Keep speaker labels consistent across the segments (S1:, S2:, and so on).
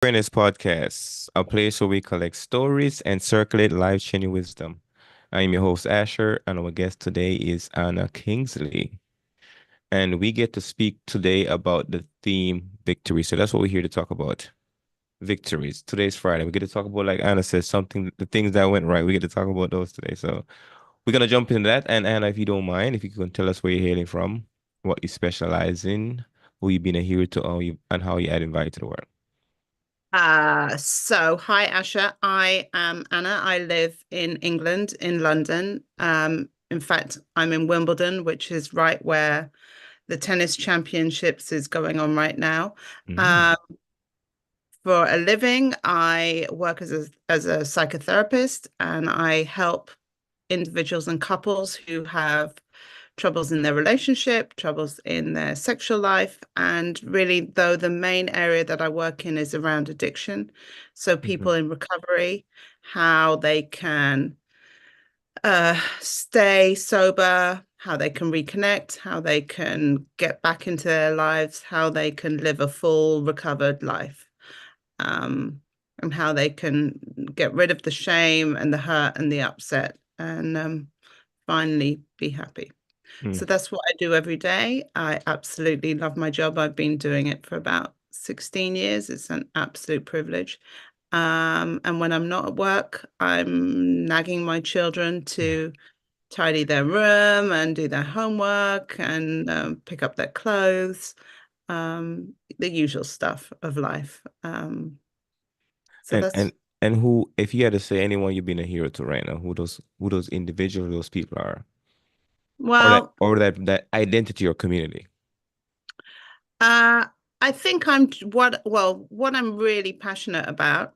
S1: Awareness Podcast, a place where we collect stories and circulate life-changing wisdom. I am your host, Asher, and our guest today is Anna Kingsley. And we get to speak today about the theme victory. So that's what we're here to talk about. Victories. Today's Friday. We get to talk about, like Anna says, something, the things that went right. We get to talk about those today. So we're gonna jump into that. And Anna, if you don't mind, if you can tell us where you're hailing from, what you specialize in, who you've been a hero to, and how you add value to the world.
S2: Hi Asha. I am Anna. I live in England, in London. In fact, I'm in Wimbledon, which is right where the tennis championships is going on right now.
S1: Mm,
S2: Um, for a living, I work as a psychotherapist, and I help individuals and couples who have troubles in their relationship, troubles in their sexual life. And really, though, the main area that I work in is around addiction. So,
S1: mhm,
S2: people in recovery, how they can stay sober, how they can reconnect, how they can get back into their lives, how they can live a full recovered life. Um, and how they can get rid of the shame and the hurt and the upset and finally be happy.
S1: mm.
S2: So that's what I do every day. I absolutely love my job. I've been doing it for about 16 years. It's an absolute privilege. And when I'm not at work, I'm nagging my children to tidy their room and do their homework and pick up their clothes, the usual stuff of life. So
S1: And
S2: that's,
S1: and and who, if you had to say anyone you've been a hero to right now, who those individuals, those people are,
S2: well,
S1: or that identity or community.
S2: uh, I think what I'm really passionate about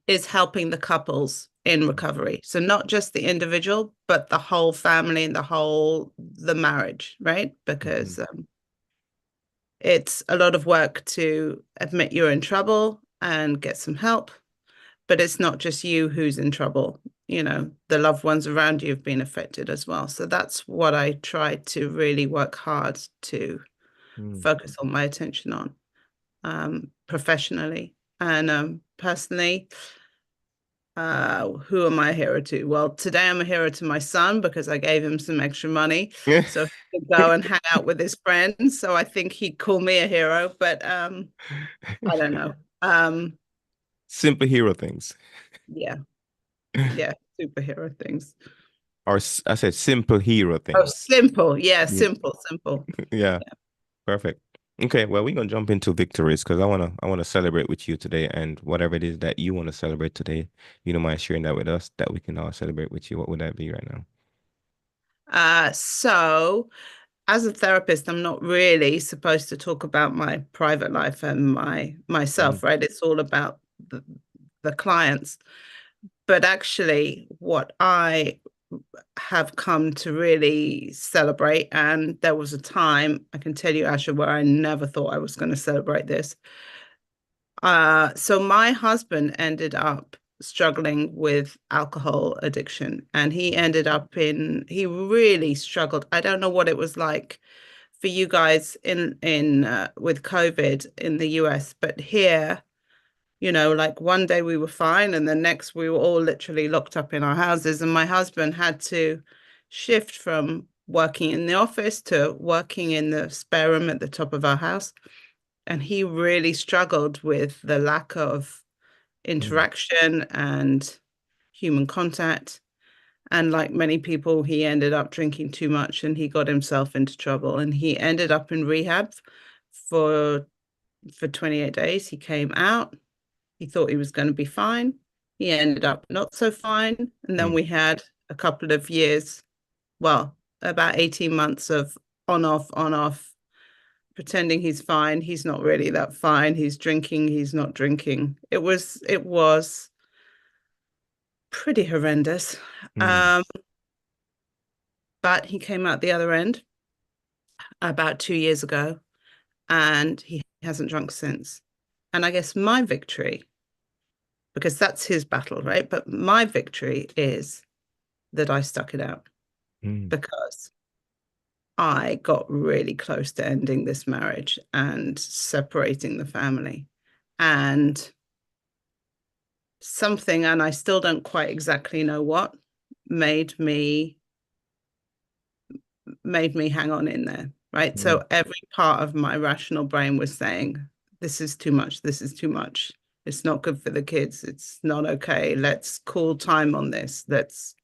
S2: is helping the couples in recovery. So not just the individual, but the whole family and the marriage, right?
S1: Mhm.
S2: Because it's a lot of work to admit you're in trouble and get some help, but it's not just you who's in trouble. The loved ones around you have been affected as well. So that's what I try to really work hard to
S1: Mm.
S2: focus all my attention on, professionally and personally. Who am I a hero to? Well, today I'm a hero to my son because I gave him some extra money so he could go and hang out with his friends. So I think he'd call me a hero, but I don't know.
S1: Simple hero things,
S2: Yeah, yeah, superhero things.
S1: or I said simple hero
S2: Oh,
S1: things.
S2: simple. Yeah,
S1: Yeah,
S2: simple, simple.
S1: yeah, perfect. Okay, well, we're gonna jump into victories because I wanna celebrate with you today, and whatever it is that you want to celebrate today, you don't mind sharing that with us, that we can all celebrate with you. What would that be right now?
S2: So as a therapist, I'm not really supposed to talk about my private life and
S1: Mm,
S2: myself, right? It's all about the clients. But actually, what I have come to really celebrate, and there was a time, I can tell you, Asha, where I never thought I was going to celebrate this. So my husband ended up struggling with alcohol addiction, and he really struggled. I don't know what it was like for you guys in with COVID in the US, but here, like one day we were fine, and the next we were all literally locked up in our houses. And my husband had to shift from working in the office to working in the spare room at the top of our house. And he really struggled with the lack of
S1: mm,
S2: interaction and human contact. And like many people, he ended up drinking too much and he got himself into trouble. And he ended up in rehab for for 28 days. He came out. He thought he was going to be fine. He ended up not so fine. And then
S1: mm,
S2: we had a couple of years, well, about 18 months of on off, pretending he's fine. He's not really that fine. He's drinking, he's not drinking. It was pretty horrendous.
S1: mm,
S2: Um, but he came out the other end about 2 years ago and he hasn't drunk since. And I guess my victory, because that's his battle, right? But my victory is that I stuck it out
S1: mm,
S2: because I got really close to ending this marriage and separating the family. and something, and I still don't quite exactly know what, made me hang on in there, right?
S1: Mm,
S2: So every part of my rational brain was saying, this is too much, this is too much. It's not good for the kids. It's not okay. Let's call time on this. Let's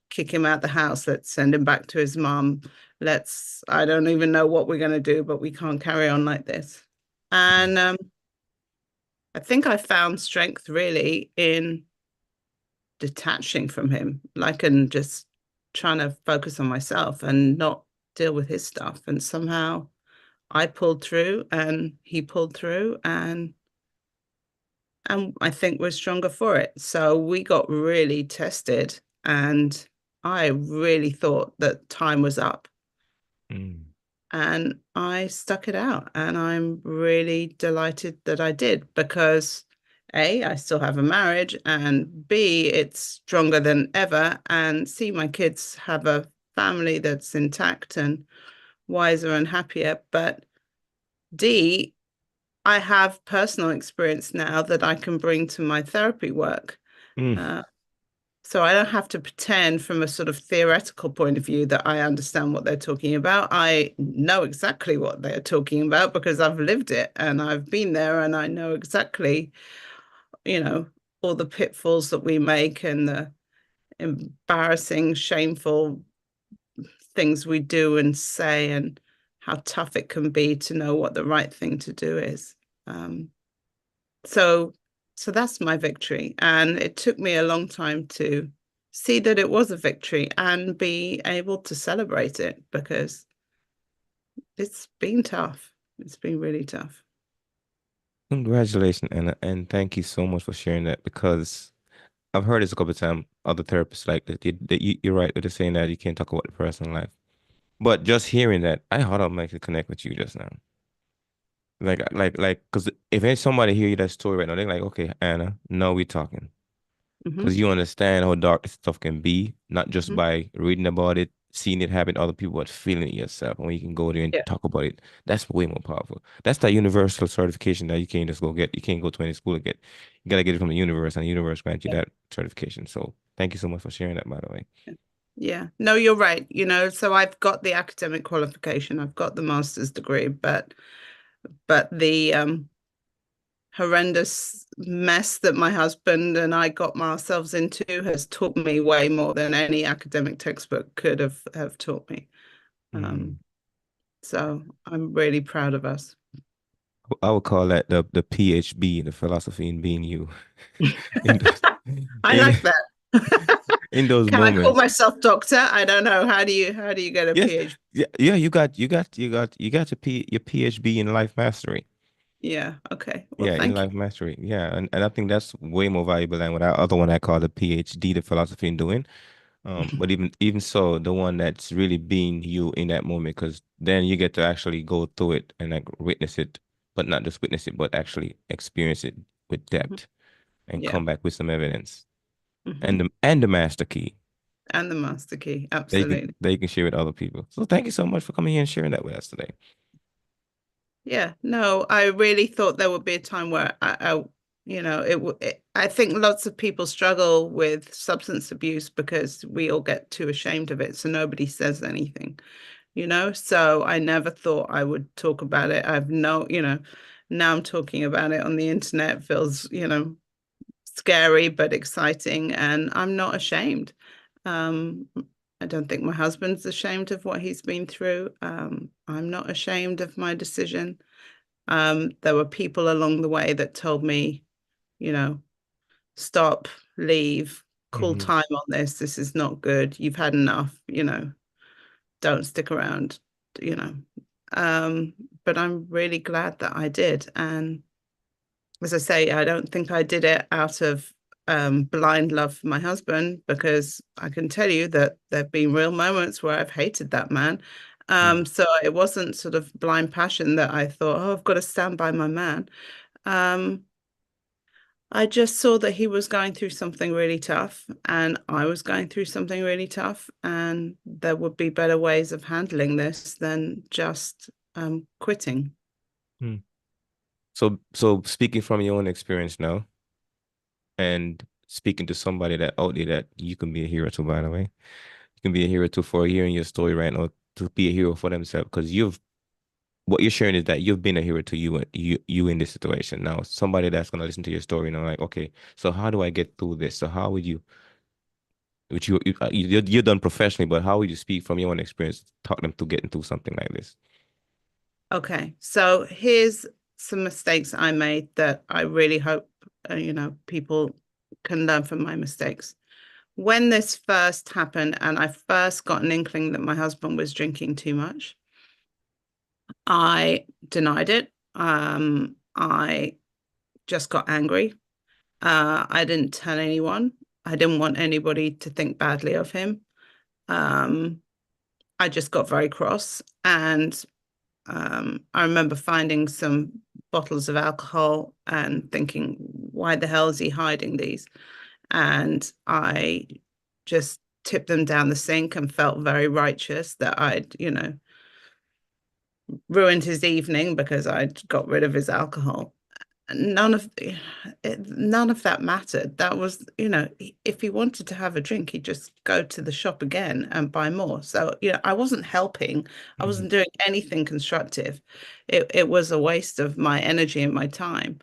S2: kick him out the house. Let's send him back to his mom. I don't even know what we're going to do, but we can't carry on like this. And I think I found strength really in detaching from him, like, and just trying to focus on myself and not deal with his stuff. And somehow I pulled through and he pulled through, and I think we're stronger for it. So we got really tested, and I really thought that time was up.
S1: mm,
S2: And I stuck it out. And I'm really delighted that I did, because A, I still have a marriage, and B, it's stronger than ever. And C, my kids have a family that's intact and wiser and happier. But D, I have personal experience now that I can bring to my therapy work.
S1: mm,
S2: Uh, so I don't have to pretend from a sort of theoretical point of view that I understand what they're talking about. I know exactly what they're talking about because I've lived it and I've been there, and I know exactly, you know, all the pitfalls that we make and the embarrassing, shameful things we do and say, and how tough it can be to know what the right thing to do is. Um, so that's my victory. And it took me a long time to see that it was a victory and be able to celebrate it, because it's been tough. It's been really tough.
S1: Congratulations, Anna, and thank you so much for sharing that because I've heard this a couple of times. Other therapists like that. You're right with saying that you can't talk about the personal life, but just hearing that, I automatically connect with you just now. Because if there's somebody hear you that story right now, they're like, okay, Anna, now we're talking. Because
S2: Hmm.
S1: you understand how dark this stuff can be, not just
S2: Hmm.
S1: by reading about it, seeing it happen to other people, but feeling it yourself. And when you can go there and
S2: Yeah.
S1: talk about it, that's way more powerful. That's that universal certification that you can't just go get. You can't go to any school to get. You gotta get it from the universe, and the universe grants you
S2: Yeah.
S1: that certification. So thank you so much for sharing that, by the way.
S2: Yeah. No, you're right. So I've got the academic qualification, I've got the master's degree, but the horrendous mess that my husband and I got ourselves into has taught me way more than any academic textbook could have taught me. Um,
S1: Mm.
S2: so I'm really proud of us.
S1: I would call that the PhD, the philosophy in being you. In those,
S2: I
S1: in
S2: like that.
S1: in those
S2: Can I call
S1: moments.
S2: myself doctor? I don't know. How do you get a
S1: Yes,
S2: PhD?
S1: yeah, yeah. You got your PhD in life mastery.
S2: Yeah. Okay. Well,
S1: Yeah, in
S2: thank you.
S1: life mastery. Yeah, and I think that's way more valuable than what that other one I call the PhD, the philosophy in doing. But even so, the one that's really being you in that moment, because then you get to actually go through it and like witness it, but not just witness it, but actually experience it with
S2: Mhm.
S1: depth and
S2: Yeah.
S1: come back with some evidence and
S2: Hmm.
S1: the master key
S2: And the master key.
S1: that you can
S2: Absolutely.
S1: that you can share with other people. So thank you so much for coming here and sharing that with us today.
S2: Yeah, no, I really thought there would be a time where I think lots of people struggle with substance abuse because we all get too ashamed of it, so nobody says anything. So I never thought I would talk about it. Now I'm talking about it on the internet, feels scary but exciting, and I'm not ashamed. Um, I don't think my husband's ashamed of what he's been through. I'm not ashamed of my decision. There were people along the way that told me, you know, stop, leave, call
S1: Hmm.
S2: time on this. This is not good. You've had enough, don't stick around, you know. Um, but I'm really glad that I did. And as I say, I don't think I did it out of blind love for my husband, because I can tell you that there have been real moments where I've hated that man. So it wasn't sort of blind passion that I thought, oh, I've got to stand by my man. Um, I just saw that he was going through something really tough, and I was going through something really tough, and there would be better ways of handling this than just quitting.
S1: Mm. So speaking from your own experience now, and speaking to somebody that out there that you can be a hero to, by the way. You can be a hero to for hearing your story right now, to be a hero for themselves, because you've what you're sharing is that you've been a hero to you in this situation. Now, somebody that's gonna listen to your story and I'm like, okay, so how do I get through this? So how would you, which you're done professionally, but how would you speak from your own experience, talk them to getting through something like this?
S2: Okay, so here's some mistakes I made that I really hope people can learn from my mistakes. When this first happened and I first got an inkling that my husband was drinking too much, I denied it. I just got angry. I didn't tell anyone. I didn't want anybody to think badly of him. Um, I just got very cross. And I remember finding some bottles of alcohol and thinking, why the hell is he hiding these? And I just tipped them down the sink and felt very righteous that I'd, ruined his evening because I'd got rid of his alcohol. None of none of that mattered. That was, if he wanted to have a drink, he'd just go to the shop again and buy more. So, I wasn't helping. I
S1: Mm-hmm.
S2: wasn't doing anything constructive. It was a waste of my energy and my time.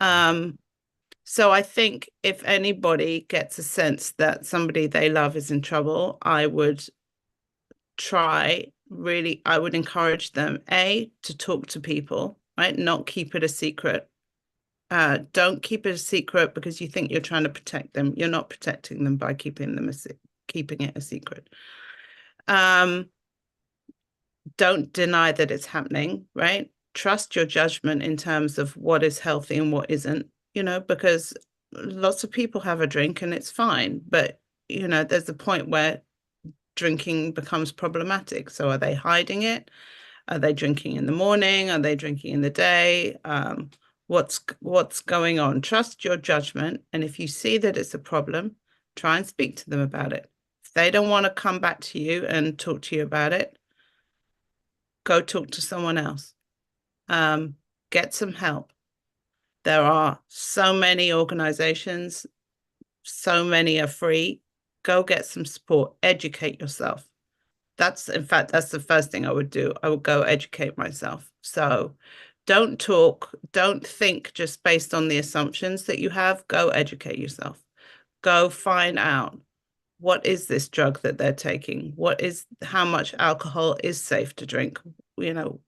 S2: Um, so I think if anybody gets a sense that somebody they love is in trouble, I would encourage them, A, to talk to people, right? Not keep it a secret. Don't keep it a secret because you think you're trying to protect them. You're not protecting them by keeping it a secret. Um, don't deny that it's happening, right? Trust your judgment in terms of what is healthy and what isn't, because lots of people have a drink and it's fine, but there's a point where drinking becomes problematic. So are they hiding it? Are they drinking in the morning? Are they drinking in the day? What's going on? Trust your judgment. And if you see that it's a problem, try and speak to them about it. If they don't want to come back to you and talk to you about it, go talk to someone else. Um, get some help. There are so many organizations, so many are free. Go get some support, educate yourself. In fact, that's the first thing I would do. I would go educate myself. So don't think just based on the assumptions that you have. Go educate yourself. Go find out what is this drug that they're taking? How much alcohol is safe to drink?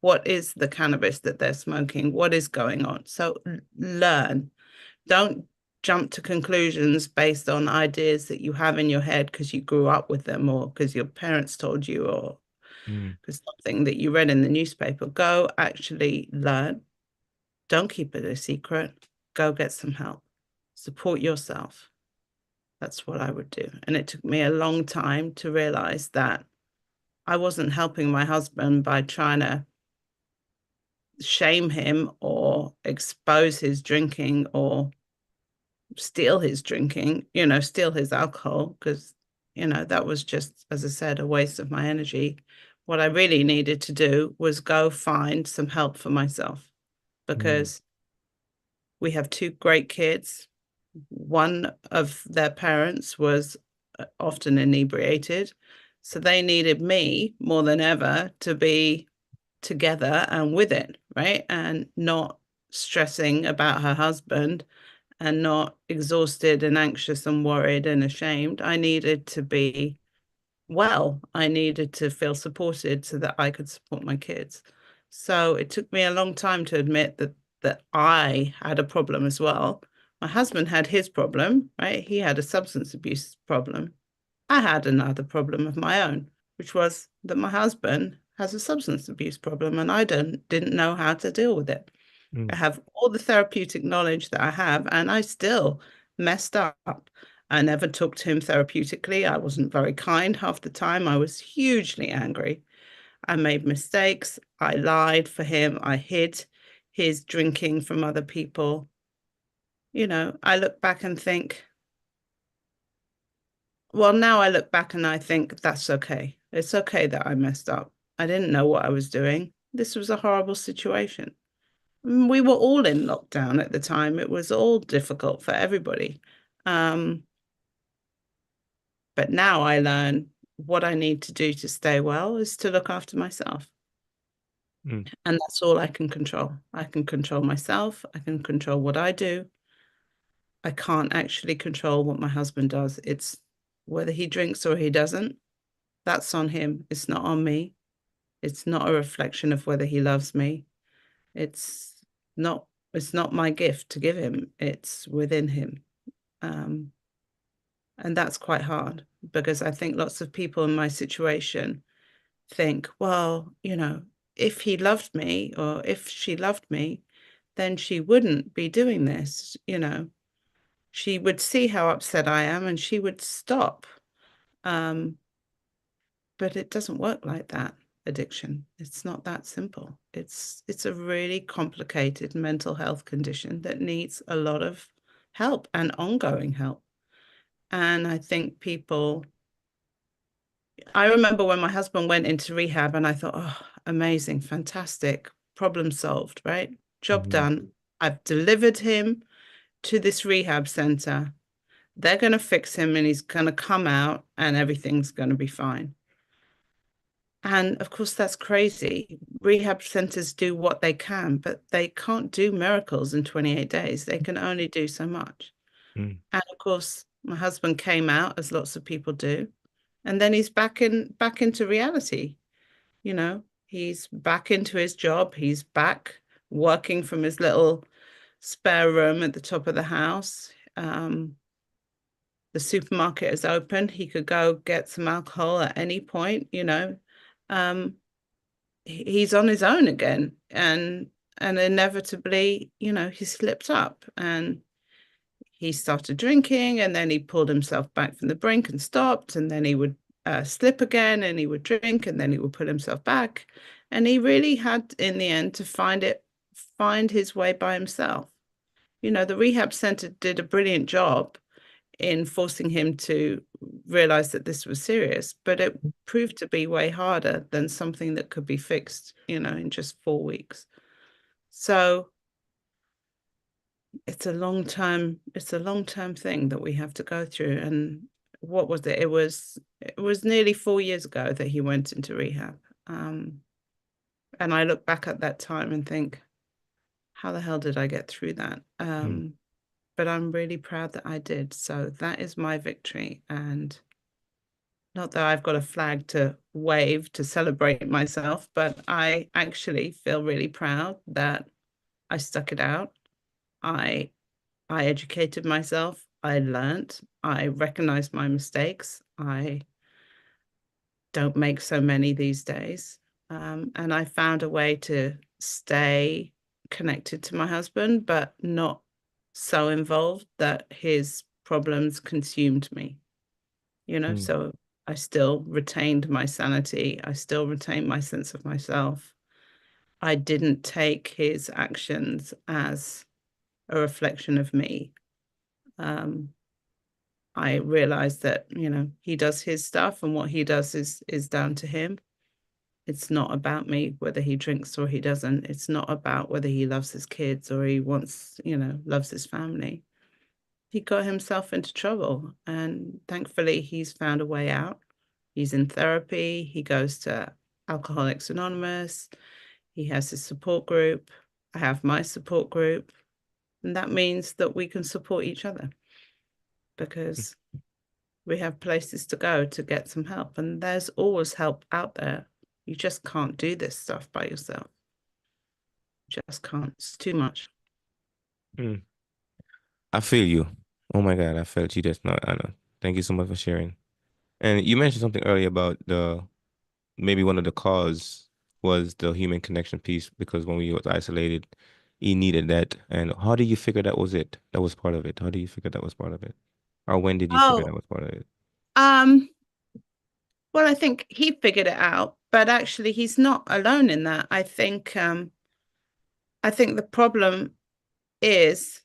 S2: What is the cannabis that they're smoking? What is going on? So learn. Don't jump to conclusions based on ideas that you have in your head because you grew up with them or because your parents told you or
S1: Mm.
S2: because something that you read in the newspaper. Go actually learn. Don't keep it a secret. Go get some help. Support yourself. That's what I would do. And it took me a long time to realize that I wasn't helping my husband by trying to shame him or expose his drinking or steal his drinking, steal his alcohol, because, that was just, as I said, a waste of my energy. What I really needed to do was go find some help for myself
S1: Mm.
S2: because we have two great kids. One of their parents was often inebriated. So they needed me more than ever to be together and with it, right? And not stressing about her husband and not exhausted and anxious and worried and ashamed. I needed to be well. I needed to feel supported so that I could support my kids. So it took me a long time to admit that I had a problem as well. My husband had his problem, right? He had a substance abuse problem. I had another problem of my own, which was that my husband has a substance abuse problem and I didn't know how to deal with it. I
S1: Mm.
S2: have all the therapeutic knowledge that I have, and I still messed up. I never talked to him therapeutically. I wasn't very kind half the time. I was hugely angry. I made mistakes. I lied for him. I hid his drinking from other people. I look back and think, well, now I look back and I think that's okay. It's okay that I messed up. I didn't know what I was doing. This was a horrible situation. We were all in lockdown at the time. It was all difficult for everybody. Um, but now I learn what I need to do to stay well is to look after myself.
S1: Mm,
S2: And that's all I can control. I can control myself. I can control what I do. I can't actually control what my husband does. It's whether he drinks or he doesn't. That's on him. It's not on me. It's not a reflection of whether he loves me. It's not it's not my gift to give him. It's within him. Um, and that's quite hard because I think lots of people in my situation think, well, if he loved me or if she loved me, then she wouldn't be doing this. She would see how upset I am and she would stop. Um, but it doesn't work like that, addiction. It's not that simple. It's a really complicated mental health condition that needs a lot of help and ongoing help. And I think I remember when my husband went into rehab and I thought, oh, amazing, fantastic, problem solved, right? Job
S1: mhm,
S2: done. I've delivered him to this rehab center. They're going to fix him and he's going to come out and everything's going to be fine. And of course, that's crazy. Rehab centers do what they can, but they can't do miracles in 28 days. They can only do so much.
S1: mm,
S2: And of course, my husband came out, as lots of people do, and then he's back into reality. He's back into his job. He's back working from his little spare room at the top of the house. The supermarket is open. He could go get some alcohol at any point. Um, he's on his own again, and inevitably, he slipped up and he started drinking, and then he pulled himself back from the brink and stopped, and then he would slip again, and he would drink, and then he would pull himself back, and he really had, in the end, to find his way by himself. The rehab center did a brilliant job in forcing him to realize that this was serious, but it proved to be way harder than something that could be fixed, in just 4 weeks. So it's a long term thing that we have to go through. And what was it? It was nearly 4 years ago that he went into rehab. And I look back at that time and think, how the hell did I get through that?
S1: mm,
S2: But I'm really proud that I did. So that is my victory. And not that I've got a flag to wave to celebrate myself, but I actually feel really proud that I stuck it out. I I educated myself. I learned. I recognized my mistakes. I don't make so many these days. And I found a way to stay connected to my husband, but not so involved that his problems consumed me.
S1: mm,
S2: So I still retained my sanity. I still retained my sense of myself. I didn't take his actions as a reflection of me. Um, I realized that, he does his stuff and what he does is down to him. It's not about me whether he drinks or he doesn't. It's not about whether he loves his kids or he loves his family. He got himself into trouble and thankfully he's found a way out. He's in therapy. He goes to Alcoholics Anonymous. He has his support group. I have my support group. And that means that we can support each other because we have places to go to get some help. And there's always help out there. You just can't do this stuff by yourself. Just can't. It's too much.
S1: mm. I feel you. Oh my God, I felt you just now, Anna. Thank you so much for sharing. And you mentioned something earlier about the maybe one of the cause was the human connection piece because when we was isolated, he needed that. And how do you figure that was it? That was part of it. How do you figure that was part of it? Or when did you figure that
S2: Oh,
S1: was part of it?
S2: um, well, I think he figured it out, but actually he's not alone in that. I think the problem is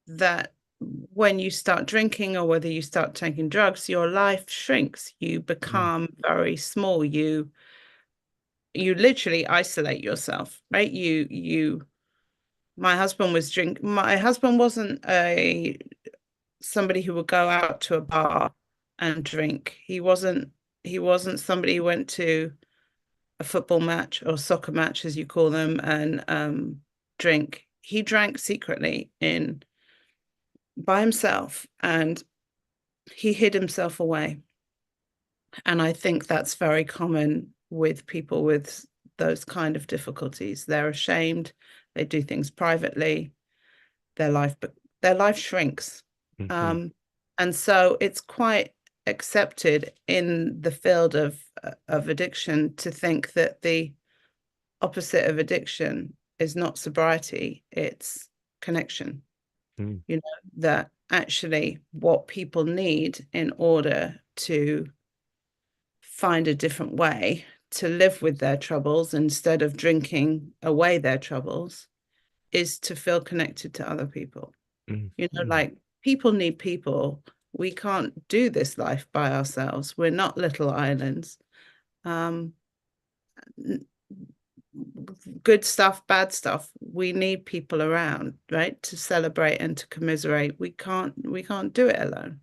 S2: that when you start drinking or whether you start taking drugs, your life shrinks. You
S1: Mm,
S2: become very small. You literally isolate yourself, right? You My husband wasn't a somebody who would go out to a bar and drink. He wasn't somebody who went to a football match or soccer match, as you call them, and drink. He drank secretly in by himself, and he hid himself away. And I think that's very common with people with those kind of difficulties. They're ashamed, they do things privately, their life, but their life shrinks.
S1: Mm-hmm.
S2: Um, and so it's quite accepted in the field of addiction to think that the opposite of addiction is not sobriety, it's connection.
S1: Mm-hmm.
S2: You know, that actually what people need in order to find a different way to live with their troubles instead of drinking away their troubles is to feel connected to other people. You know,
S1: Mm-hmm.
S2: like people need people. We can't do this life by ourselves. We're not little islands. Um, Good stuff, bad stuff. We need people around, right? To celebrate and to commiserate. We can't do it alone.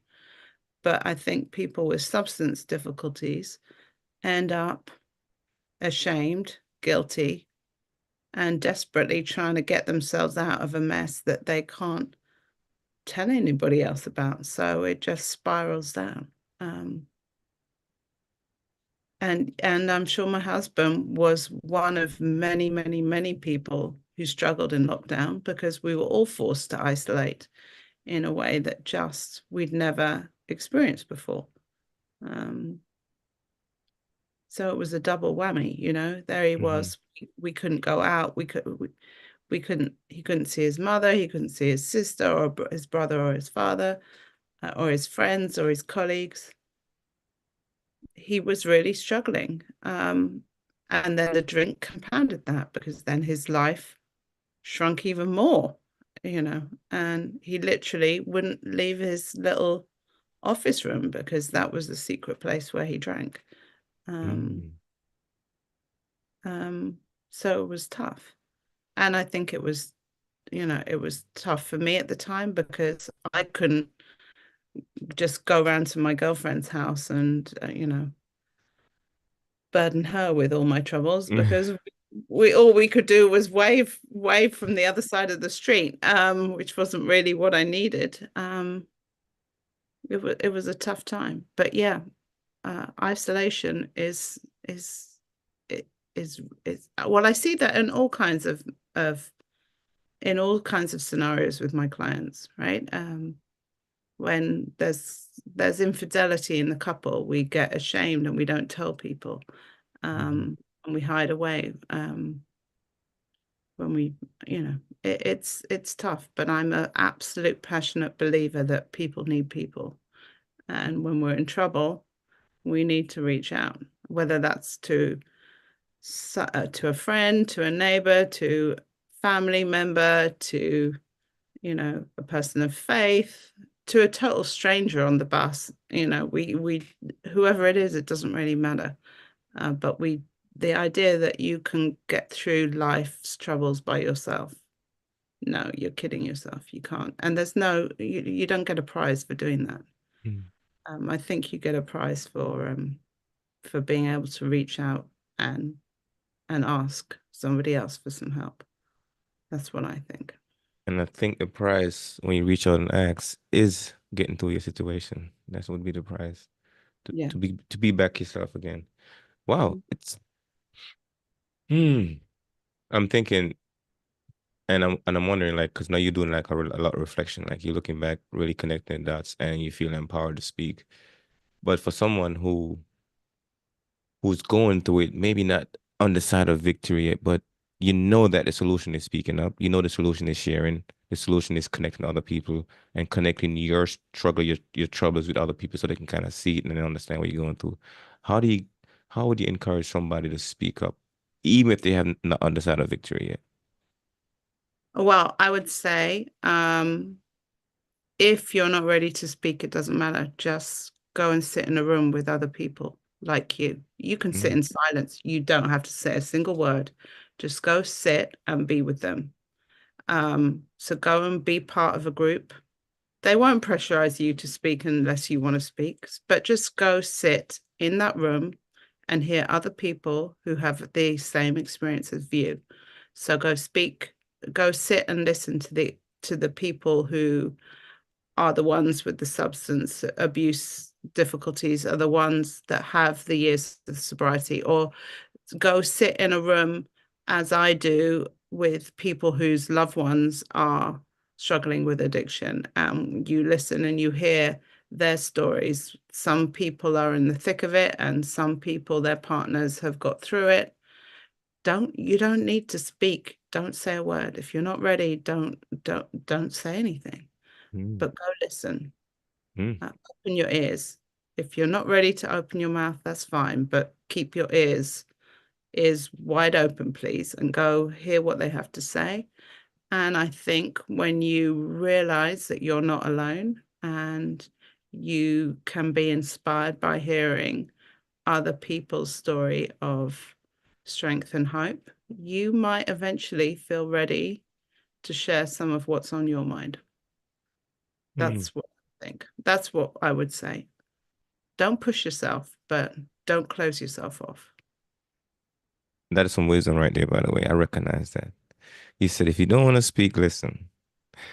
S2: But I think people with substance difficulties end up ashamed, guilty, and desperately trying to get themselves out of a mess that they can't tell anybody else about. So it just spirals down. Um, and I'm sure my husband was one of many, many, many people who struggled in lockdown because we were all forced to isolate in a way that just we'd never experienced before. Um, so it was a double whammy, you know. There he
S1: Mm-hmm.
S2: was. We couldn't go out. We couldn't. He couldn't see his mother. He couldn't see his sister or his brother or his father or his friends or his colleagues. He was really struggling. And then the drink compounded that because then his life shrunk even more, you know, and he literally wouldn't leave his little office room because that was the secret place where he drank. Um,
S1: Mm-hmm.
S2: um, so it was tough. And I think it was, you know, it was tough for me at the time because I couldn't just go around to my girlfriend's house and, burden her with all my troubles because we all we could do was wave from the other side of the street, which wasn't really what I needed. It was a tough time, but yeah, isolation it is well, I see that of in all kinds of scenarios with my clients, right? When there's infidelity in the couple, we get ashamed and we don't tell people,
S1: Mm-hmm.
S2: and we hide away. When we, it's tough, but I'm an absolute passionate believer that people need people, and when we're in trouble, we need to reach out, whether that's to a friend, to a neighbor, to family member, to a person of faith, to a total stranger on the bus. We whoever it is, it doesn't really matter. But the idea that you can get through life's troubles by yourself, no, you're kidding yourself. You can't. And you don't get a prize for doing that. I think you get a prize for being able to reach out and ask somebody else for some help. That's what I think.
S1: And I think the prize when you reach out and ask is getting through your situation. That would be the prize to,
S2: Yeah.
S1: to be back yourself again. Wow, it's hmm. I'm thinking, and I'm wondering, like, because now you're doing like a lot of reflection, like you're looking back, really connecting dots, and you feel empowered to speak. But for someone who's going through it, maybe not on the side of victory yet, but you know that the solution is speaking up. You know the solution is sharing. The solution is connecting to other people and connecting your struggle, your troubles with other people so they can kind of see it and then understand what you're going through. How do you how would you encourage somebody to speak up, even if they haven't not on the side of victory yet?
S2: Well, I would say, if you're not ready to speak, it doesn't matter. Just go and sit in a room with other people like you. You can sit
S1: Mm,
S2: in silence. You don't have to say a single word. Just go sit and be with them. So go and be part of a group. They won't pressurize you to speak unless you want to speak, but just go sit in that room and hear other people who have the same experience as you. So go speak, go sit and listen to the people who are the ones with the substance abuse difficulties, are the ones that have the years of sobriety, or go sit in a room as I do with people whose loved ones are struggling with addiction. You listen and you hear their stories. Some people are in the thick of it, and some people, their partners have got through it. You don't need to speak. Don't say a word. If you're not ready, don't say anything.
S1: Mm,
S2: But go listen.
S1: mm,
S2: Open your ears. If you're not ready to open your mouth, that's fine, but keep your ears wide open, please, and go hear what they have to say. And I think when you realize that you're not alone and you can be inspired by hearing other people's story of strength and hope, you might eventually feel ready to share some of what's on your mind.
S1: mm.
S2: That's what I think. That's what I would say. Don't push yourself, but don't close yourself off.
S1: That is some wisdom right there, by the way. I recognize that. You said if you don't want to speak, listen.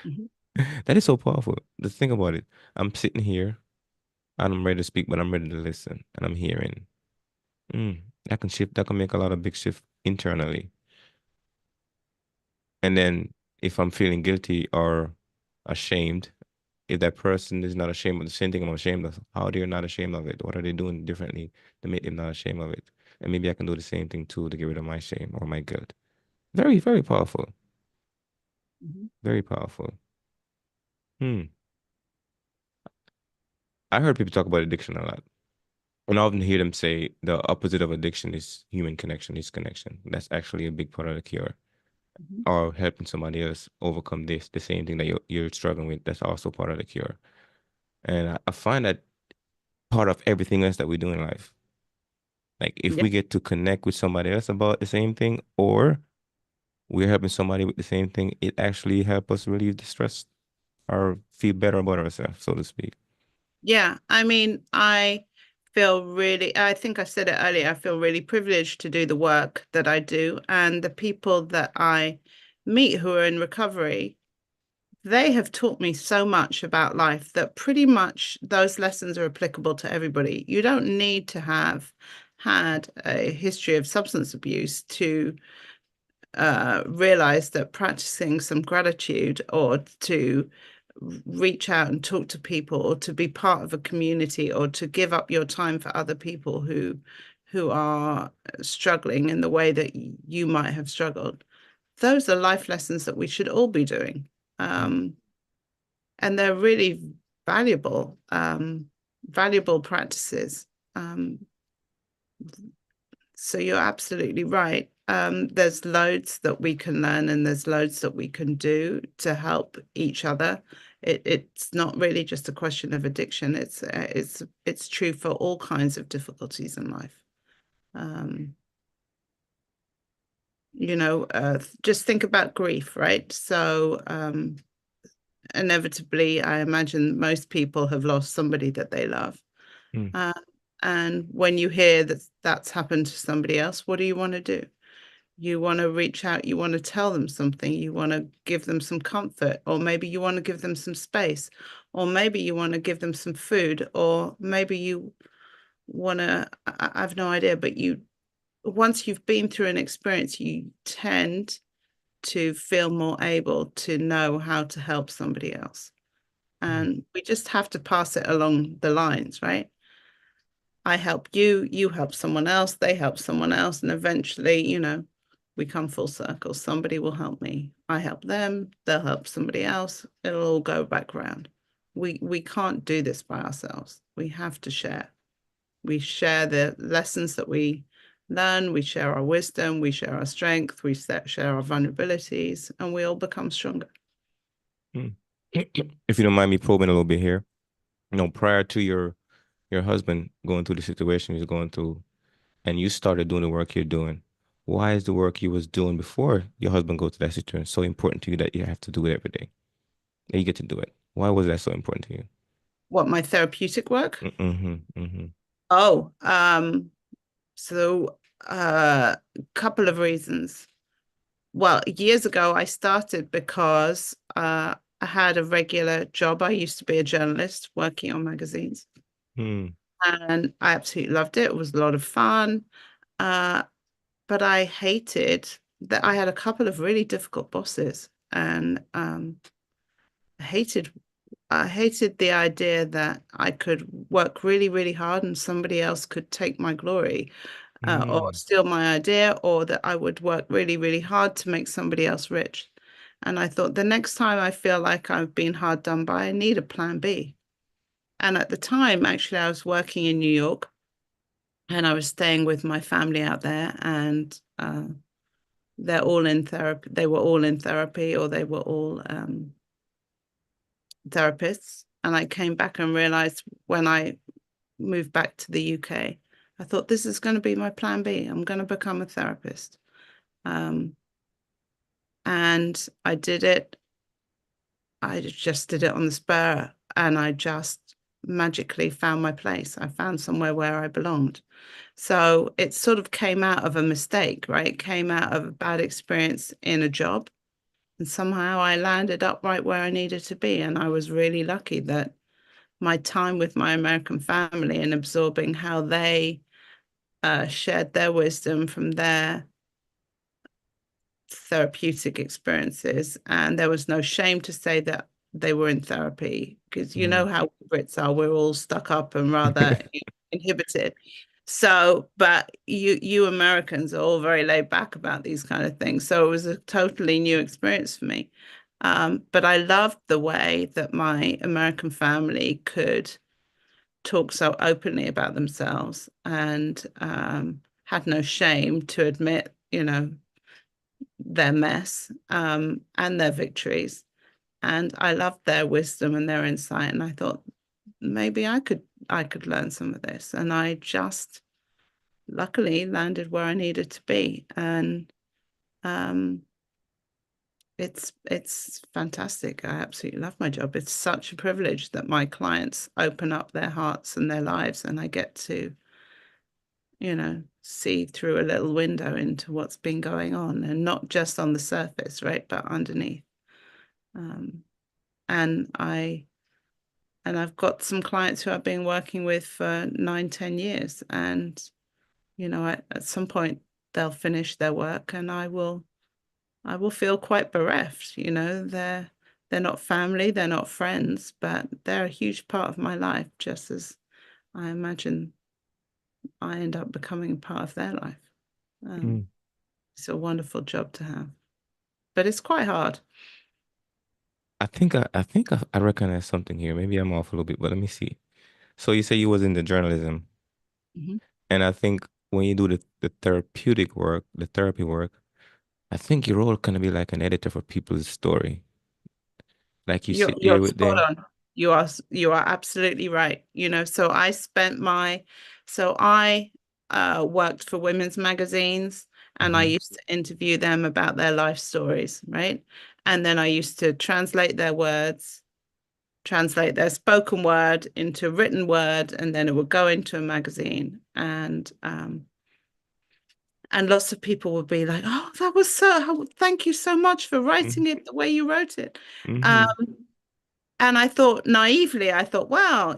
S2: Mhm.
S1: That is so powerful. The thing about it, I'm sitting here and I'm ready to speak, but I'm ready to listen and I'm hearing. Mm, that can shift, that can make a lot of big shift internally. And then if I'm feeling guilty or ashamed, if that person is not ashamed of the same thing I'm ashamed of, how they're not ashamed of it? What are they doing differently to make them not ashamed of it? And maybe I can do the same thing too to get rid of my shame or my guilt. Very, very powerful.
S2: Mhm.
S1: Very powerful. Hmm. I heard people talk about addiction a lot. And I often hear them say the opposite of addiction is human connection, is connection. That's actually a big part of the cure.
S2: Mhm.
S1: Or helping somebody else overcome this, the same thing that you're struggling with, that's also part of the cure. And I find that part of everything else that we do in life. Like if
S2: Yeah.
S1: we get to connect with somebody else about the same thing, or we're helping somebody with the same thing, it actually helps us relieve the stress or feel better about ourselves, so to speak.
S2: Yeah, I mean, I think I said it earlier, I feel really privileged to do the work that I do. And the people that I meet who are in recovery, they have taught me so much about life that pretty much those lessons are applicable to everybody. You don't need to have had a history of substance abuse to realize that practicing some gratitude or to reach out and talk to people or to be part of a community or to give up your time for other people who are struggling in the way that you might have struggled. Those are life lessons that we should all be doing. Um, and they're really valuable, valuable practices. Um, So you're absolutely right. There's loads that we can learn and there's loads that we can do to help each other. It's not really just a question of addiction. It's true for all kinds of difficulties in life. Um, just think about grief, right? So inevitably, I imagine most people have lost somebody that they love.
S1: Mm,
S2: Uh, and when you hear that that's happened to somebody else, what do you want to do? You want to reach out, you want to tell them something, you want to give them some comfort, or maybe you want to give them some space, or maybe you want to give them some food, or maybe you want to, I have no idea, but once you've been through an experience, you tend to feel more able to know how to help somebody else.
S1: mm,
S2: And we just have to pass it along the lines, right? I help you, you help someone else, they help someone else, and eventually, we come full circle. Somebody will help me. I help them, they'll help somebody else. It'll all go back around. We can't do this by ourselves. We have to share. We share the lessons that we learn, we share our wisdom, we share our strength, share our vulnerabilities, and we all become stronger.
S1: mm. If you don't mind me probing a little bit here, prior to your husband going through the situation he's going through, and you started doing the work you're doing, why is the work you was doing before your husband go to that situation so important to you that you have to do it every day? And you get to do it. Why was that so important to you?
S2: What, my therapeutic work?
S1: Mm-hmm, mm-hmm,
S2: Oh, so a couple of reasons. Well, years ago, I started because I had a regular job. I used to be a journalist working on magazines,
S1: mm,
S2: and I absolutely loved it. It was a lot of fun. Uh, but I hated that I had a couple of really difficult bosses, and I hated I hated the idea that I could work really, really hard and somebody else could take my glory, or
S1: mm,
S2: steal my idea, or that I would work really, really hard to make somebody else rich. And I thought the next time I feel like I've been hard done by, I need a plan B. And at the time, actually, I was working in New York and I was staying with my family out there, and they're all in therapy. They were all in therapy, or they were all therapists. And I came back and realized when I moved back to the UK, I thought this is going to be my plan B. I'm going to become a therapist. Um, and I did it. I just did it on the spur, and I just magically found my place. I found somewhere where I belonged. So it sort of came out of a mistake, right? It came out of a bad experience in a job. And somehow I landed up right where I needed to be. And I was really lucky that my time with my American family and absorbing how they shared their wisdom from their therapeutic experiences. And there was no shame to say that they were in therapy, because you know
S1: mm.
S2: how Brits are, we're all stuck up and rather inhibited. So, but you Americans are all very laid back about these kind of things. So it was a totally new experience for me. But I loved the way that my American family could talk so openly about themselves, and had no shame to admit, their mess, and their victories. And I loved their wisdom and their insight. And I thought maybe I could learn some of this. And I just luckily landed where I needed to be. And um, it's fantastic. I absolutely love my job. It's such a privilege that my clients open up their hearts and their lives, and I get to, see through a little window into what's been going on, and not just on the surface, right, but underneath. Um, and I've got some clients who I've been working with for 9, 10 years, and at some point they'll finish their work, and I will feel quite bereft. They're not family, they're not friends, but they're a huge part of my life, just as I imagine I end up becoming part of their life. Um,
S1: Mm.
S2: it's a wonderful job to have, but it's quite hard.
S1: I recognize something here. Maybe I'm off a little bit, but let me see. So you say you was in the journalism,
S2: Mhm.
S1: and I think when you do the therapeutic work, the therapy work, I think your role can be like an editor for people's story. Like you
S2: You're
S1: sit
S2: you're
S1: there with
S2: spot
S1: them.
S2: on. You are absolutely right. So I worked for women's magazines, and I
S1: Hmm.
S2: used to interview them about their life stories, right? And then I used to translate their words, translate their spoken word into written word, and then it would go into a magazine. And lots of people would be like, "Oh, that was thank you so much for writing it the way you wrote it." Um,
S1: Hmm.
S2: and I thought naively, I thought, well,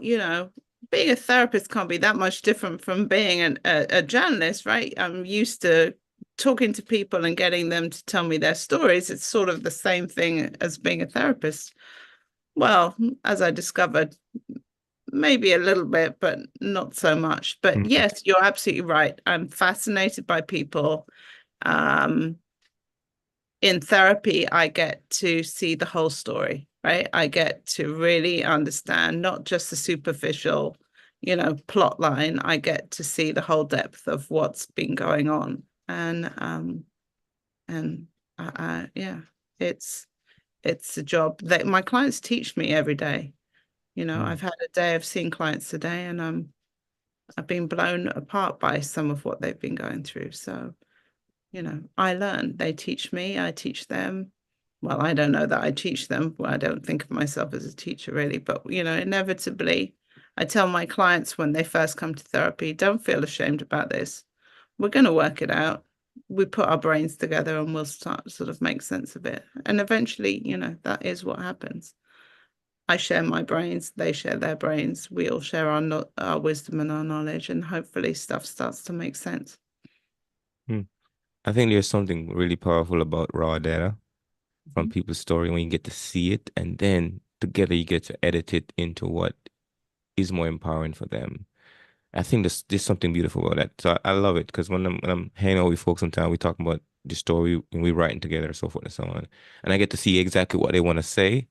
S2: being a therapist can't be that much different from being a journalist, right? I'm used to talking to people and getting them to tell me their stories. It's sort of the same thing as being a therapist. Well, as I discovered, maybe a little bit, but not so much. But
S1: Hmm.
S2: yes, you're absolutely right. I'm fascinated by people. Um, in therapy, I get to see the whole story, right? I get to really understand not just the superficial, plot line. I get to see the whole depth of what's been going on. And yeah, it's it's a job that my clients teach me every day. I've had a day of seeing clients today, and I've been blown apart by some of what they've been going through. So I learn. They teach me, I teach them. Well, I don't know that I teach them. Well, I don't think of myself as a teacher really, but inevitably, I tell my clients when they first come to therapy, don't feel ashamed about this. We're going to work it out. We put our brains together and we'll start to sort of make sense of it. And eventually, that is what happens. I share my brains, they share their brains. We all share our wisdom and our knowledge, and hopefully stuff starts to make sense.
S1: Hmm. I think there's something really powerful about raw data from
S2: Mhm.
S1: people's story when you get to see it, and then together you get to edit it into what is more empowering for them. I think there's something beautiful about that. So I love it because when I'm hanging out with folks sometimes we talk about the story and we writing together, so forth and so on. And I get to see exactly what they want to say,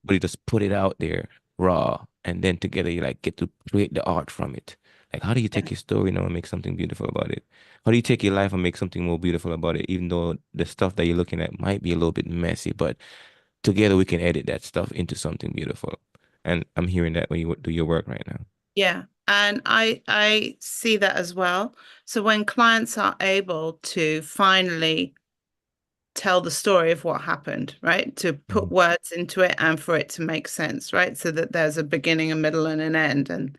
S1: but you just put it out there raw, and then together you like get to create the art from it. Like, how do you
S2: Yeah.
S1: take your story now and make something beautiful about it? How do you take your life and make something more beautiful about it, even though the stuff that you're looking at might be a little bit messy, but together we can edit that stuff into something beautiful. And I'm hearing that when you do your work right now.
S2: Yeah. And I see that as well. So when clients are able to finally tell the story of what happened, right? To put
S1: Mhm.
S2: words into it and for it to make sense, right? So that there's a beginning, a middle, and an end. And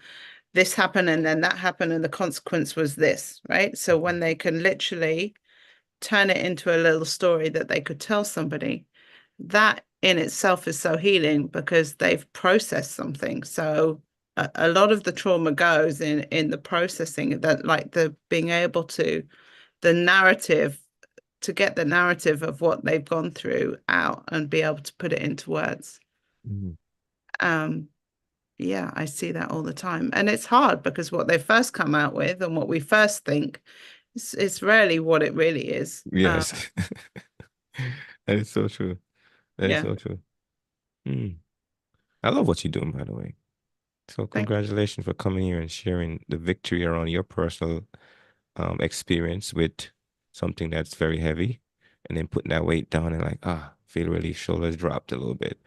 S2: this happened and then that happened, and the consequence was this, right? So when they can literally turn it into a little story that they could tell somebody, that in itself is so healing because they've processed something. So a lot of the trauma goes in the processing, that like the being able to the narrative to get the narrative of what they've gone through out and be able to put it into words.
S1: Mhm.
S2: Um, yeah, I see that all the time. And it's hard because what they first come out with and what we first think is rarely what it really is.
S1: Yes. That is so true. That is
S2: Yeah,
S1: so true. Mm. I love what you're doing, by the way. So
S2: thank you.
S1: congratulations for coming here and sharing the victory around your personal experience with something that's very heavy, and then putting that weight down and like, feel relief, shoulders dropped a little bit.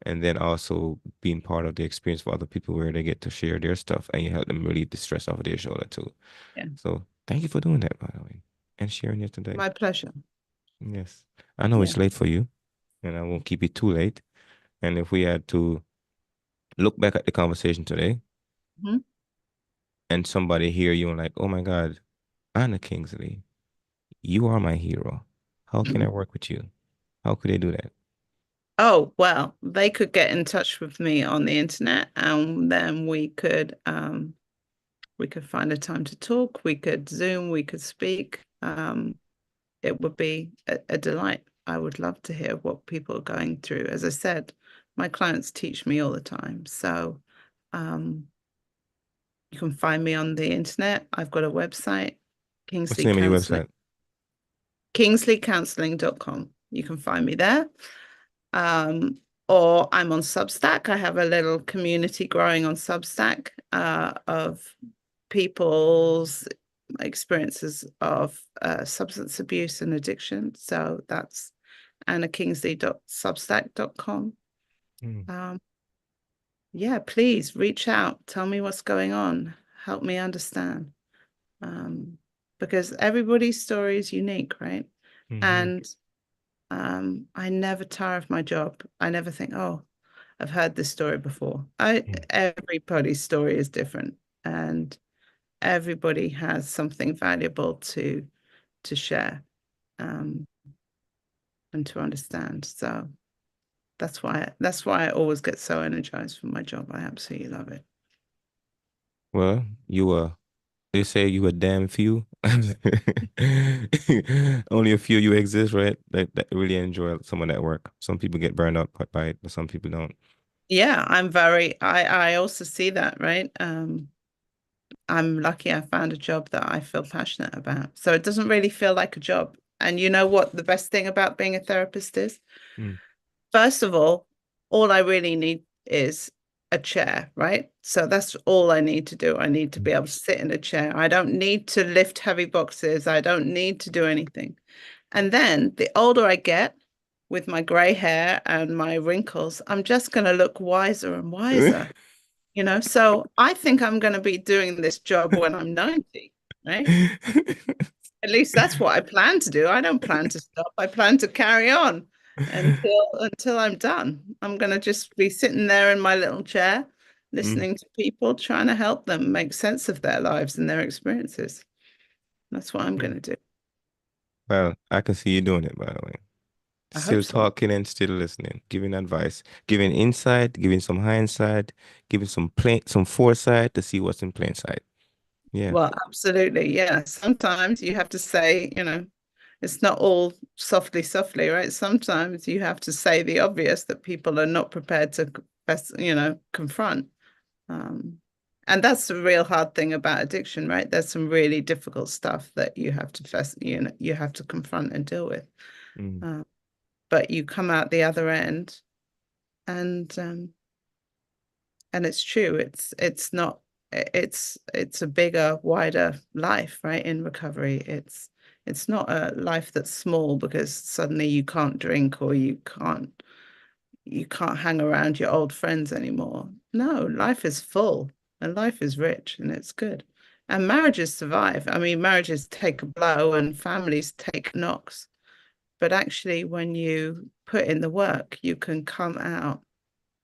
S1: And then also being part of the experience for other people where they get to share their stuff and you help them relieve the stress off of their shoulder too.
S2: Yeah,
S1: So thank you for doing that, by the way, and sharing it today.
S2: my pleasure.
S1: Yes. I know
S2: Yeah.
S1: it's late for you, and I won't keep it too late. And if we had to look back at the conversation today
S2: Mhm.
S1: and somebody hear you and like, oh my God, Anna Kingsley, you are my hero. How can I work with you? How could they do that?
S2: Oh, well, they could get in touch with me on the internet and then we could find a time to talk, we could Zoom, we could speak. It would be a delight. I would love to hear what people are going through. As I said, my clients teach me all the time. So um, you can find me on the internet. I've got a website,
S1: What's the
S2: Kingsley
S1: name of your
S2: Counseling,
S1: website?
S2: kingsleycounseling.com. You can find me there. Um, or I'm on Substack. I have a little community growing on Substack of people's experiences of substance abuse and addiction. So that's annakingsley.substack.com.
S1: Mm.
S2: Um, yeah, please reach out. Tell me what's going on. Help me understand. Um, because everybody's story is unique, right?
S1: Mm-hmm.
S2: And I never tire of my job. I never think, oh, I've heard this story before. Everybody's story is different, and everybody has something valuable to share um, and to understand. So that's why I always get so energized from my job. I absolutely love it.
S1: Well, they say you a damn few. Only a few you exist, right? That really enjoy some of that work. Some people get burned out by it, but some people don't.
S2: Yeah, I also see that, right? I'm lucky I found a job that I feel passionate about. So it doesn't really feel like a job. And you know what the best thing about being a therapist is?
S1: Mm.
S2: First of all I really need is a chair, right? So that's all I need to do. I need to be able to sit in a chair. I don't need to lift heavy boxes. I don't need to do anything. And then the older I get with my gray hair and my wrinkles, I'm just going to look wiser and wiser, So I think I'm going to be doing this job when I'm 90, right? At least that's what I plan to do. I don't plan to stop. I plan to carry on until I'm done. I'm going to just be sitting there in my little chair,
S1: Mm,
S2: listening to people, trying to help them make sense of their lives and their experiences. That's what I'm going
S1: mm.
S2: to do.
S1: Well, I can see you doing it, by the way.
S2: I hope
S1: Still
S2: so.
S1: talking and still listening, giving advice, giving insight, giving some hindsight, giving some foresight to see what's in plain sight. Yeah.
S2: Well, absolutely. Yeah. Sometimes you have to say, it's not all softly, softly, right? Sometimes you have to say the obvious that people are not prepared to, confront. Um, and that's the real hard thing about addiction, right? There's some really difficult stuff that you have to face, you have to confront and deal with.
S1: Mm,
S2: Uh, but you come out the other end, and it's true. It's not. It's a bigger, wider life, right? In recovery, it's not a life that's small because suddenly you can't drink or you can't hang around your old friends anymore. No, life is full and life is rich and it's good. And marriages survive. I mean, marriages take a blow and families take knocks. But actually, when you put in the work, you can come out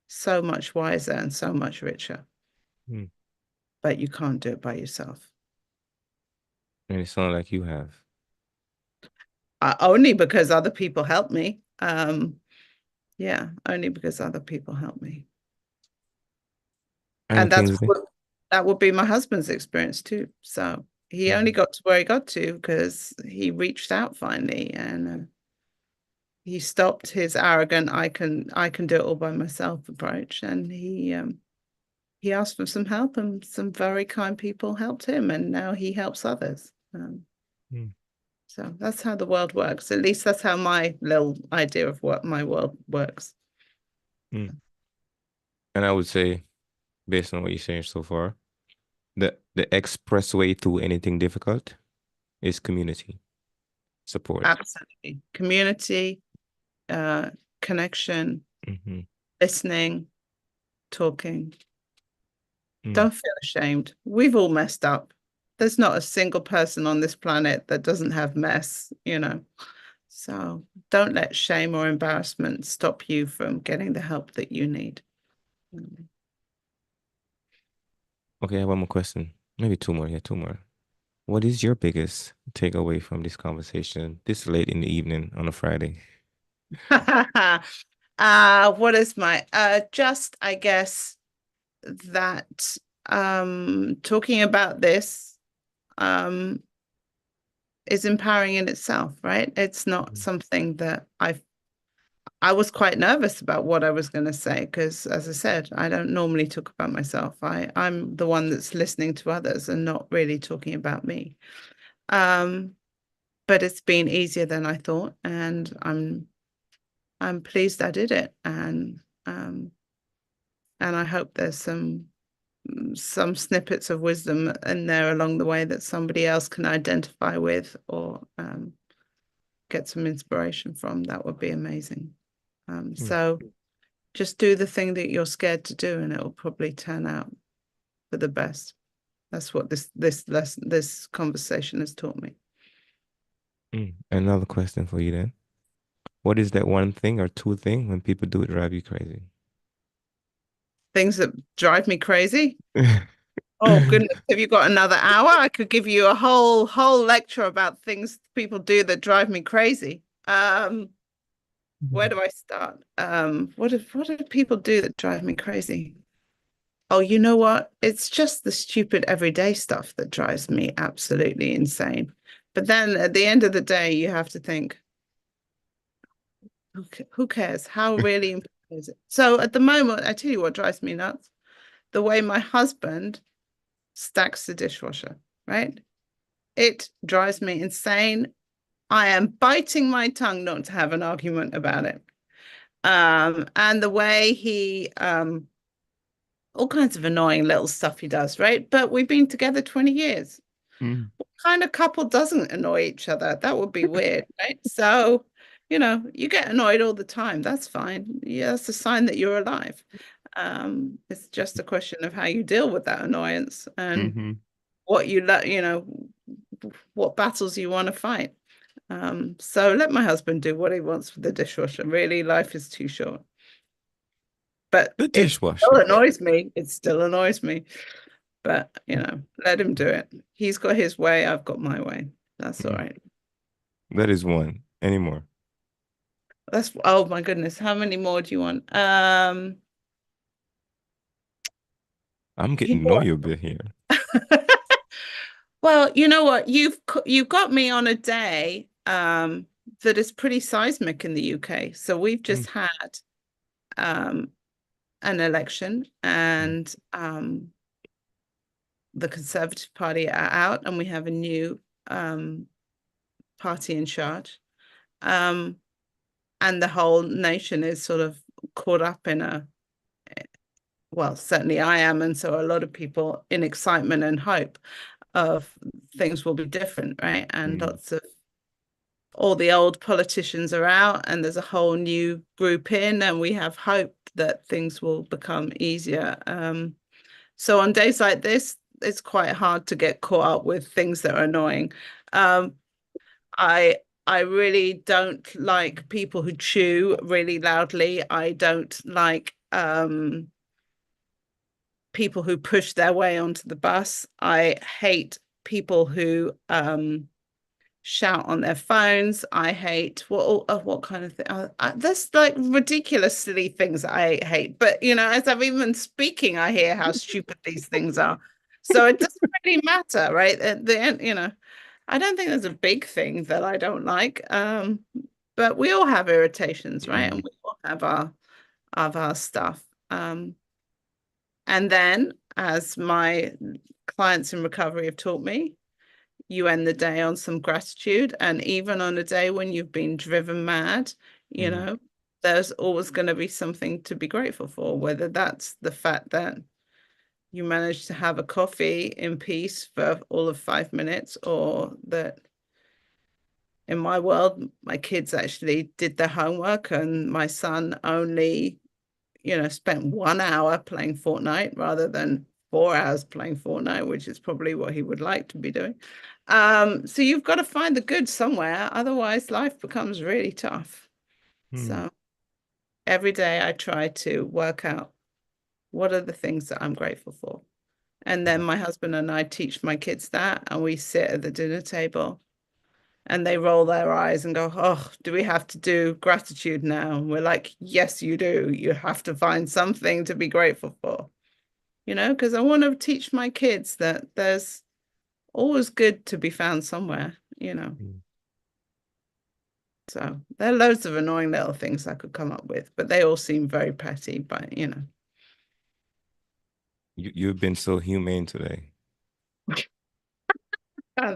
S2: so much wiser and so much richer.
S1: mm.
S2: But you can't do it by yourself.
S1: And it sounds like you have.
S2: Only because other people help me. Yeah, only because other people help me.
S1: Anna
S2: And
S1: Kingsley.
S2: that would be my husband's experience too. So he only
S1: Mhm.
S2: got to where he got to because he reached out finally and he stopped his arrogant I can do it all by myself approach, and he asked for some help and some very kind people helped him and now he helps others.
S1: Mm,
S2: So that's how the world works. At least that's how my little idea of what my world works.
S1: mm. And I would say, based on what you're saying so far, the express way through anything difficult is community support.
S2: Absolutely. Community, uh, connection,
S1: Hmm.
S2: listening, talking.
S1: Mm,
S2: Don't feel ashamed. We've all messed up. There's not a single person on this planet that doesn't have mess. So don't let shame or embarrassment stop you from getting the help that you need. Mm.
S1: okay, I have one more question. Maybe two more. Yeah, two more. What is your biggest takeaway from this conversation this late in the evening on a Friday?
S2: What is my just I guess that talking about this um is empowering in itself, right? It's not
S1: Mm,
S2: something that I was quite nervous about what I was going to say because, as I said, I don't normally talk about myself. I'm the one that's listening to others and not really talking about me. Um, but it's been easier than I thought, and I'm pleased I did it, and I hope there's some snippets of wisdom in there along the way that somebody else can identify with or get some inspiration from. That would be amazing.
S1: mm,
S2: So just do the thing that you're scared to do, and it will probably turn out for the best. That's what this conversation has taught me.
S1: mm. Another question for you then. What is that one thing or two thing when people do it drive you crazy?
S2: Things that drive me crazy. Oh goodness, have you got another hour? I could give you a whole lecture about things people do that drive me crazy. Where do I start? What do people do that drive me crazy? Oh, you know what? It's just the stupid everyday stuff that drives me absolutely insane. But then at the end of the day, you have to think, who cares? How really important is it? So at the moment, I tell you what drives me nuts. The way my husband stacks the dishwasher, right? It drives me insane. I am biting my tongue not to have an argument about it. And the way he all kinds of annoying little stuff he does, right? But we've been together 20 years.
S1: Mm,
S2: What kind of couple doesn't annoy each other? That would be weird, right? So, you get annoyed all the time. That's fine. Yeah, that's a sign that you're alive. It's just a question of how you deal with that annoyance and
S1: mm-hmm.
S2: what you let, what battles you want to fight. So let my husband do what he wants with the dishwasher. Really, life is too short. But
S1: The
S2: it still
S1: dishwasher.
S2: annoys me. It still annoys me. But, let him do it. He's got his way. I've got my way. That's all
S1: Mm,
S2: right.
S1: that is one. Any more?
S2: Oh my goodness. How many more do you want?
S1: I'm
S2: You
S1: getting to
S2: know
S1: know you a bit here.
S2: what? Well, you know what? You've got me on a day that is pretty seismic in the UK. So we've
S1: Mm,
S2: just had um an election,
S1: mm,
S2: and the Conservative Party are out, and we have a new party in charge. Um, and the whole nation is sort of caught up in well, certainly I am, and so a lot of people in excitement and hope of things will be different, right? And
S1: mm,
S2: lots of all the old politicians are out, and there's a whole new group in, and we have hope that things will become easier. So on days like this, it's quite hard to get caught up with things that are annoying. Um, I I really don't like people who chew really loudly. I don't like people who push their way onto the bus. I hate people who shout on their phones. I hate what kind of thing. There's like ridiculous silly things that I hate. But as I'm even speaking, I hear how stupid these things are. So it doesn't really matter, right? At the end, I don't think there's a big thing that I don't like. But we all have irritations, right? And
S1: mm,
S2: we all have our stuff. And then, as my clients in recovery have taught me, you end the day on some gratitude. And even on a day when you've been driven mad, you
S1: mm,
S2: know, there's always going to be something to be grateful for, whether that's the fact that you managed to have a coffee in peace for all of 5 minutes, or that in my world, my kids actually did their homework and my son only spent 1 hour playing Fortnite rather than 4 hours playing Fortnite, which is probably what he would like to be doing. So you've got to find the good somewhere, otherwise life becomes really tough.
S1: mm,
S2: So every day I try to work out what are the things that I'm grateful for. And then
S1: mm,
S2: my husband and I teach my kids that, and we sit at the dinner table and they roll their eyes and go, "Oh, do we have to do gratitude now?" And we're like, "Yes, you do. You have to find something to be grateful for." Because I want to teach my kids that there's always good to be found somewhere.
S1: mm.
S2: So there are loads of annoying little things I could come up with, but they all seem very petty, but.
S1: You've been so humane today.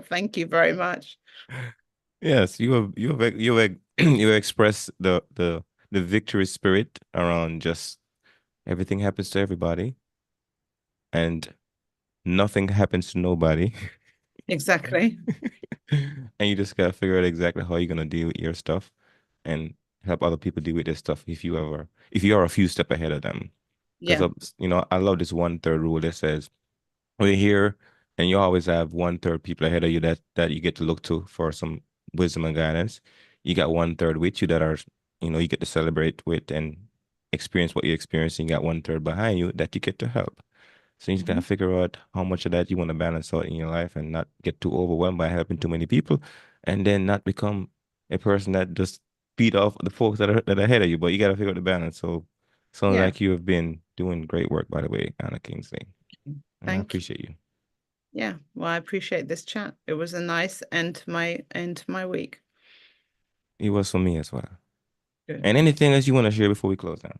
S2: Thank you very much.
S1: Yes, you have you express the victory spirit around just everything happens to everybody and nothing happens to nobody.
S2: Exactly.
S1: And you just gotta figure out exactly how you're gonna deal with your stuff and help other people deal with their stuff if you are a few step ahead of them. Because
S2: Yeah.
S1: I love this 1/3 rule that says we're here and you always have 1/3 people ahead of you that you get to look to for some wisdom and guidance. You got 1/3 with you that are, you get to celebrate with and experience what you're experiencing. You got 1/3 behind you that you get to help. So you just gotta
S2: Mhm.
S1: figure out how much of that you want to balance out in your life and not get too overwhelmed by helping too many people, and then not become a person that just beat off the folks that are ahead of you. But you gotta figure out the balance. So sounds
S2: Yeah.
S1: like you have been doing great work, by the way, Anna Kingsley, and I
S2: Thank you.
S1: appreciate you.
S2: Yeah. Well, I appreciate this chat. It was a nice end to my week.
S1: It was for me as well.
S2: Good.
S1: And anything else you want to share before we close down?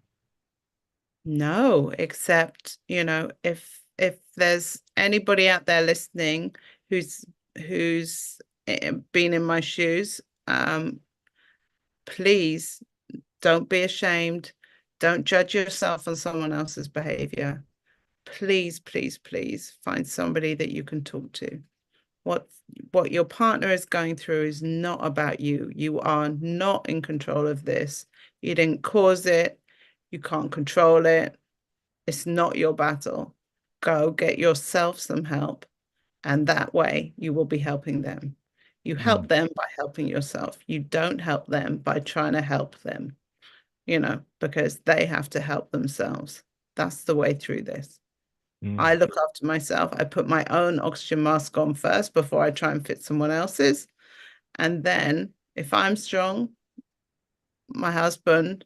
S2: No, except, if there's anybody out there listening who's been in my shoes, please don't be ashamed. Don't judge yourself on someone else's behavior. Please, please, please find somebody that you can talk to. What what your partner is going through is not about you. You are not in control of this. You didn't cause it. You can't control it. It's not your battle. Go get yourself some help And that way you will be helping them. You
S1: Mm,
S2: help them by helping yourself. You don't help them by trying to help them, because they have to help themselves. That's the way through this. I
S1: mm,
S2: look after myself. I put my own oxygen mask on first before I try and fit someone else's. And then if I'm strong, my husband,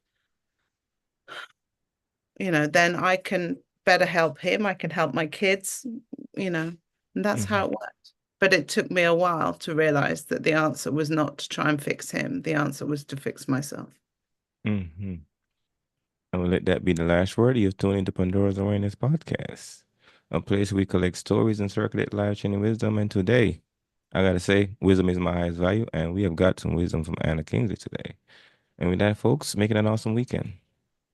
S2: then I can better help him. I can help my kids, and that's how
S1: mhm,
S2: it worked. But it took me a while to realize that the answer was not to try and fix him. The answer was to fix myself.
S1: mhm. I will let that be the last word. You've tuned into Pandora's Awareness Podcast, a place we collect stories and circulate life-changing wisdom. And today, I gotta say, wisdom is my highest value, and we have got some wisdom from Anna Kingsley today. And with that, folks, make it an awesome weekend.